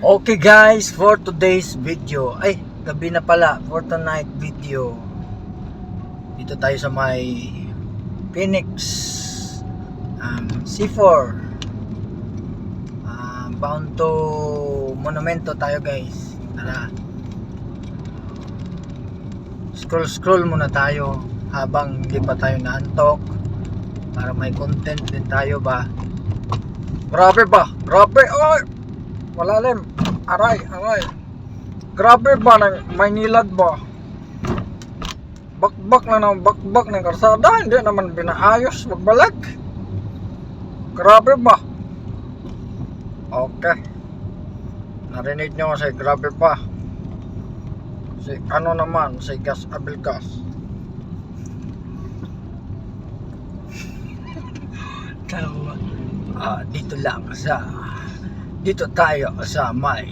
Okay guys, for today's video, gabi na pala, for tonight video, dito tayo sa may Phoenix C4, bound to Monumento tayo guys. Tara, scroll muna tayo habang hindi pa tayo naantok para may content din tayo ba. Grabe, ay! Malalim. Aray. Grabe ba nang may nilad ba? Bakbak ng karsada. Hindi naman binaayos. Magbalik. Grabe ba? Okay. Narinig nyo kasi grabe pa. Si ano naman, si Gas Abelgas. Dito tayo sa may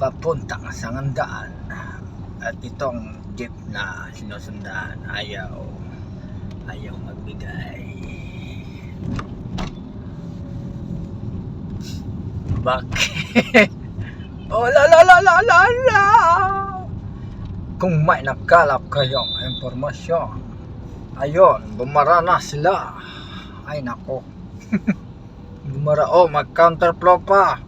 papuntang Sangandaan, at itong jeep na sinusundan ayaw magbigay. Bakit? Oh la. Kung may nakalap kayong impormasyon, ayun, bumara na sila. Ay nako. Bumara, mag counterflow pa.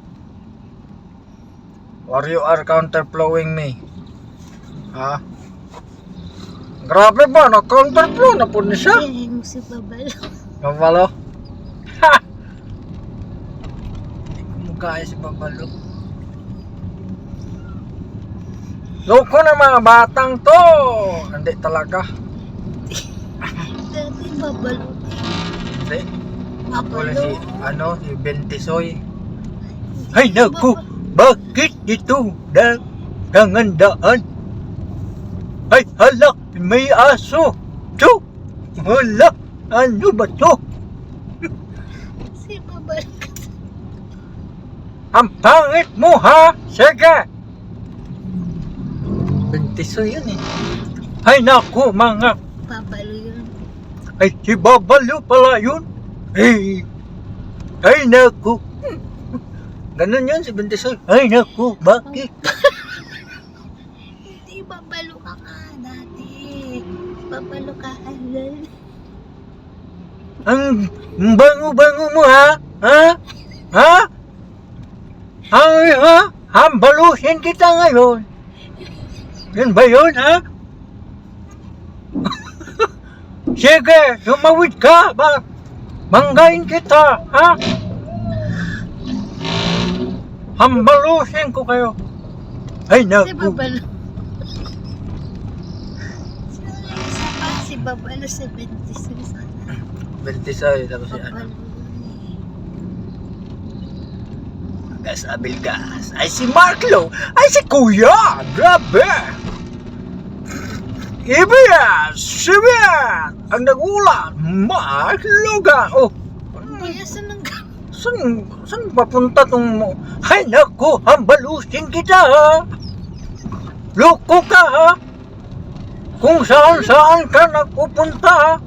Or you are counterflowing me? Ha? Grabe ba, counterflow na po niya siya. Yung si Babalo. Babalo? Ha! Hindi ko mukha si Babalo. Loko na mga batang to. Hindi talaga. Dati Babalo. Hindi. Wala Babalo. si Bentisoy. Ay naku, bakit dito dangandaan? Ay hala, may aso. To, hala, ano ba to? Si Babalo. Ang pangit mo ha, sige. Bentisoy yun eh. Ay naku mga, Babalo yun. ay si Babalo pala yun. Ay naku. Ganun yun si Bentisoy. Ay naku, bakit? Hindi, Babalo ka dati. Babalo ka halal. Ang bango-bango mo ha? Ha? Hambalusin kita ngayon. Yun ba yun ha? Sige, sumawid ka ba? Manggain kita, ha? Hambalusin ko kayo. Ay, Si naku. Babalo. Isa pa, si Babalo 76 sana. Bentisoy, tapos si Babalo. Gas Abelgas. Ay, si Marklo. Ay, si Kuya. Grabe. Sibiyan. Ang nagulat. Marklo ka. Oh. Kaya saan nang Saan papunta tong... Ay, naku. Hambalusin kita, ha? Loko ka, ha? Kung saan ka nagpupunta, ha?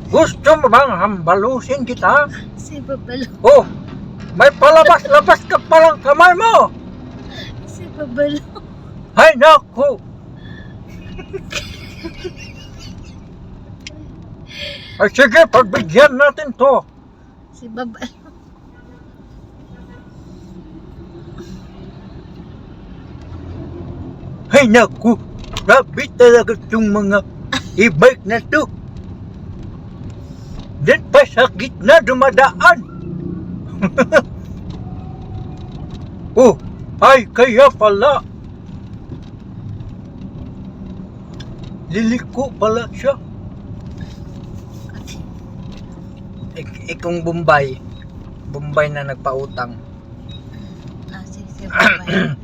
Gusto mo bang hambalusin kita? si Babalo. Oh, may palabas-labas ka palang kamay mo. Si Babalo. Ay, naku. Ay, sige, pagbigyan natin to. Si Babalo. Ay, naku. Grabe talaga itong mga e-bike na to. Diyan pa sa gitna dumadaan. Oh, ay kaya pala. Liliko pala siya. Kung Bombay na nagpautang. Si Babalo.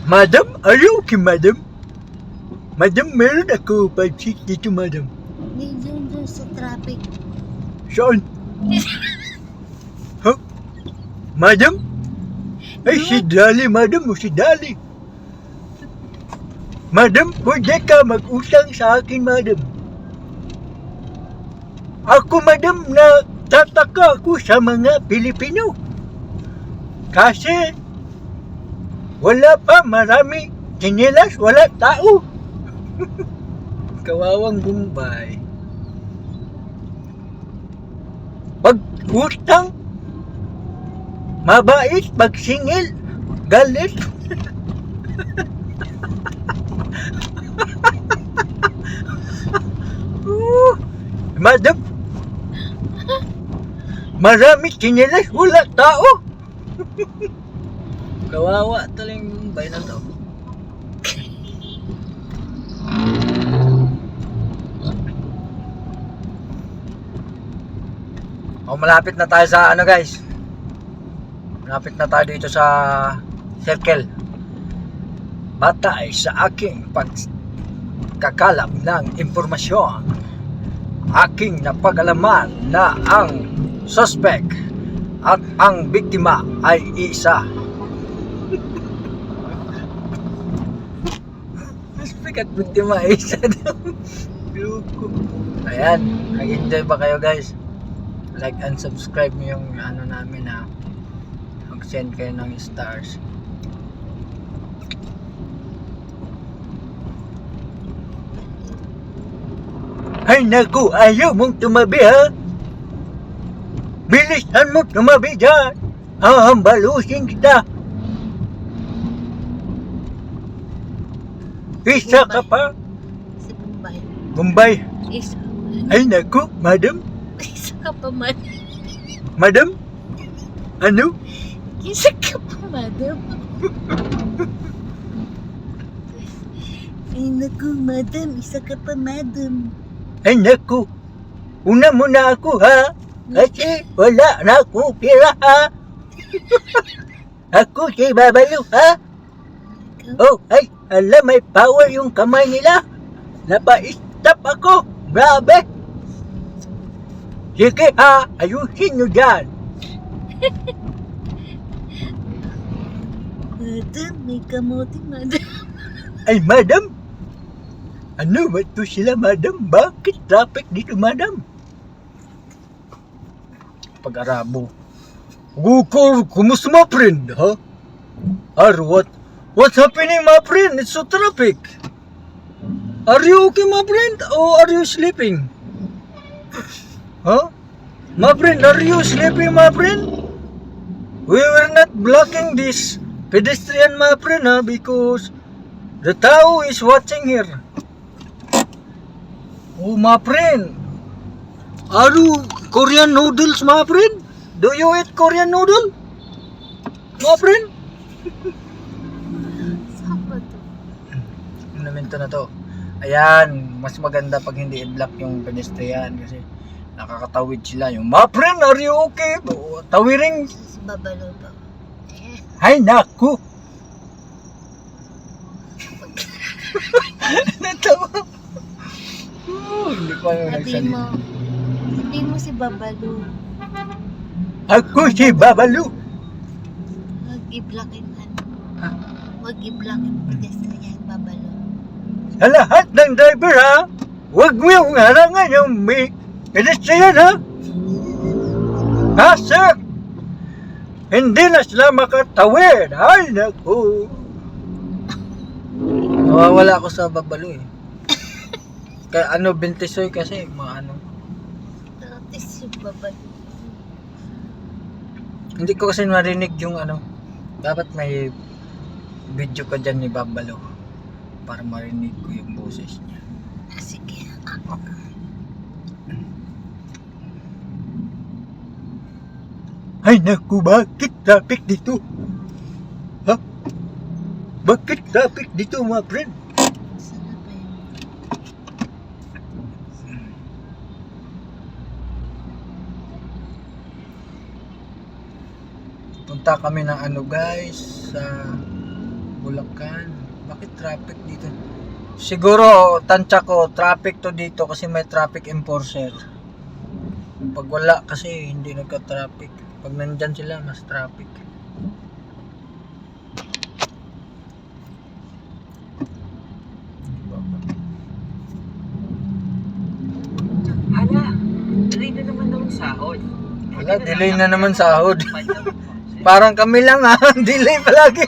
Madam, are you okay, madam? Madam, meron ako 5 seat dito, madam. Hindi dun sa traffic. Saan? Huh? Madam? Ay, si Dali, madam, si Dali. Madam, pwede ka mag-utang sa akin, madam. Ako, madam, na tataka ako sa mga Pilipino. Kasi wala pa marami tsinelas, wala tao. Kawawang Bombay. Pag utang, mabait, pag singil, galit. Madam, marami tsinelas, wala tao. Kawawa talang Bombay na to. Malapit na tayo sa ano guys. Malapit na tayo dito sa circle. Batay sa aking pagkakalap ng impormasyon, aking napag-alaman na ang suspect at ang biktima ay isa. Suspect at biktima ay isa daw. Ayan, nag-enjoy ba kayo guys? Like and subscribe nyo yung ano namin ha. Mag-send kayo ng stars. Ay naku, ayaw mong tumabi ha. Bilisan mo tumabi dyan. Hahambalusin kita. Isa ka pa. Si Bombay. Bombay. Isa. Ay naku, madam. Isa ka pa, man. Madam? Ano? Isa ka pa, madam. Ay, naku, madam. Isa ka pa, madam. Ay naku, una muna ako ha. Kasi wala na akong pera ha. Ako si Babalu ha. Oh, ay, alam may power yung kamay nila. Napa-stop ako. Grabe. Sige ha, ayusin nyo dyan. Madam, may kamote, madam. Ay madam, ano ba ito sila madam? Bakit traffic dito madam? Pag-Arabo. Kumusta my friend, ha? What's happening my friend? It's so traffic. Are you okay my friend? Or are you sleeping? Huh? My friend, are you sleeping my friend? We were not blocking this pedestrian my friend ha, because the tao is watching here. Oh my friend, are you Korean noodles my friend? Do you eat Korean noodle? My friend? Saan ba to? Ano naman na to? Ayan, mas maganda pag hindi i-block yung pedestrian kasi nakakatawid sila. Yung my friend, are you okay? Tawiring. Si Babalo pa. Ay naku. Natawa. Hindi pa yung nagsalita. Sabihin mo si Babalo. Ako si Babalu. Huwag i-block yung ano. Huwag i-block yung pedestrian, Babalo. Sa lahat ng driver ha, huwag mo yung harangan yung may pedestrian ha. Kasi hindi na sila makatawid. Ay naku. Nawawala ako sa Babalu eh. Kaya ano, Bintisoy kasi maano. Dati si Babalo. Hindi ko kasi marinig yung ano. Dapat may video ka dyan ni Babalo para marinig ko yung boses niya. Sige. Ay naku, bakit traffic dito? Ha? Bakit traffic dito mga friend? Saan na ba yun? Punta kami ng ano guys sa Bulacan. Bakit traffic dito? Siguro tansya ko traffic to dito kasi may traffic enforcer. Pag wala kasi hindi nagka-traffic. Pag nandyan sila mas traffic. Hala, delay na naman ng sahod. Wala, delay na naman sahod. Parang kami lang ha. Delay palagi.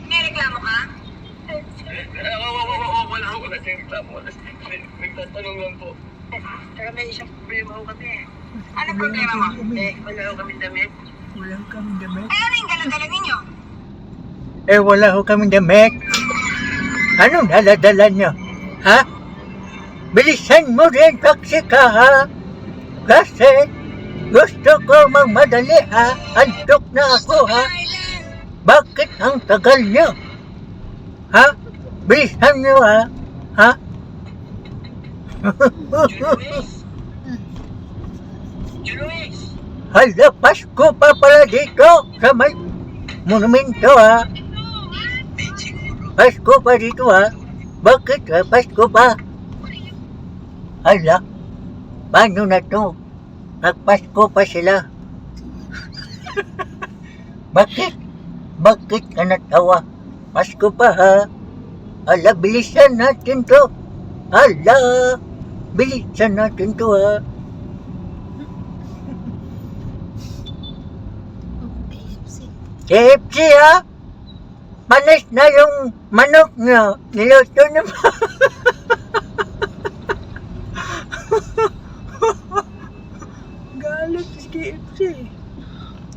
May reklamo ka? Wala akong reklamo. Nagtatanong lang po. Saka may isang problema ko kami. Anong problema mo? Wala ko kaming damit. Wala kaming damit. Ano yung dala-dala ninyo? Wala ho kaming damit. Anong dala-dala nyo? Ha? Bilisan mo rin, taxi ka ha? Kasi gusto ko magmadali ha? Antok na ako ha? Bakit ang tagal nyo? Ha? Bilisan nyo ha? Ha? Julois! Hala, Pasko pa pala dito sa may monumento ha? Pasko pa dito ha? Bakit ha? Pasko pa? Hala, paano na to? Nagpasko pa sila. Bakit? Bakit ka natawa? Pasko pa ha? Hala, bilisan natin to. Hala, bilisan natin to ha? KFC ha? Manis na yung manok nyo. Niluto na ba? Galit si KFC.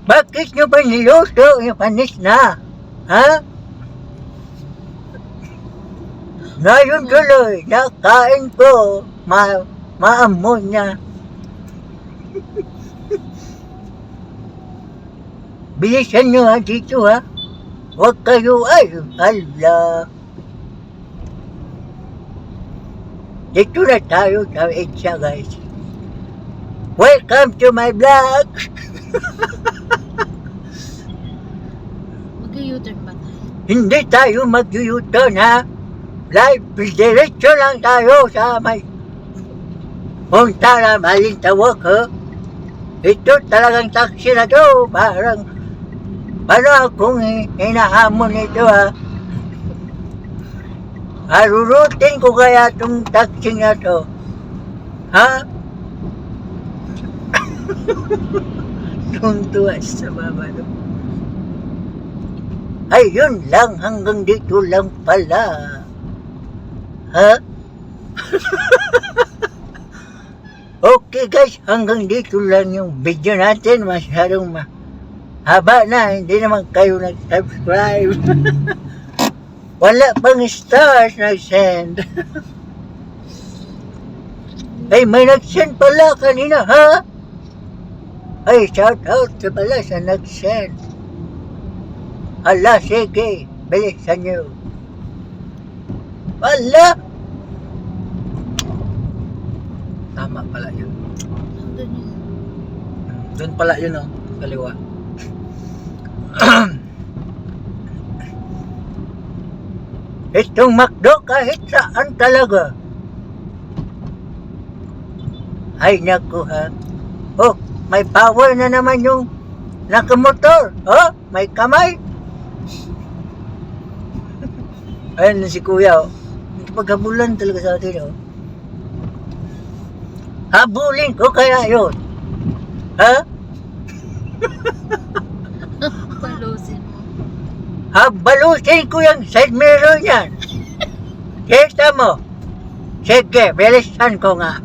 Bakit nyo ba niluto yung panis na? Ha? Ngayon tuloy, nakain ko. Maamoy niya. Bilisan nyo ha dito ha. Huwag kayo ay, hala. Dito na tayo sa EDSA guys. Welcome to my vlog. Mag-u-turn ba tayo? Hindi tayo mag-u-turn ha. Live, diretso lang tayo sa may punta na Balintawak ha. Ito talagang taxi na to. Parang akong hinahamon ito ha. Harurutin ko kaya itong taxi na to. Ha? Tuntuas sa baba no? Ay yun lang, hanggang dito lang pala. Ha? Okay guys, hanggang dito lang yung video natin. Masyadong haba na, hindi naman kayo nag-subscribe. Wala pang stars nag-send. Ay, may nag-send pala kanina, ha? Ay, shout out sa pala sa nag-send. Hala, sige, bilisan nyo. Wala! Tama pala yun. Doon yun. Doon pala yun, oh, kaliwa. Itong McDo kahit saan talaga. Ay naku ha. Oh, may power na naman yung nakamotor. Oh, may kamay. Ayun na si kuya oh. Paghabulan talaga sa atin oh. Habulin ko kaya yun. Ha? Palusin mo. Habalusin ko yung side mirror yan. Kita mo? Sige, bilisan ko nga.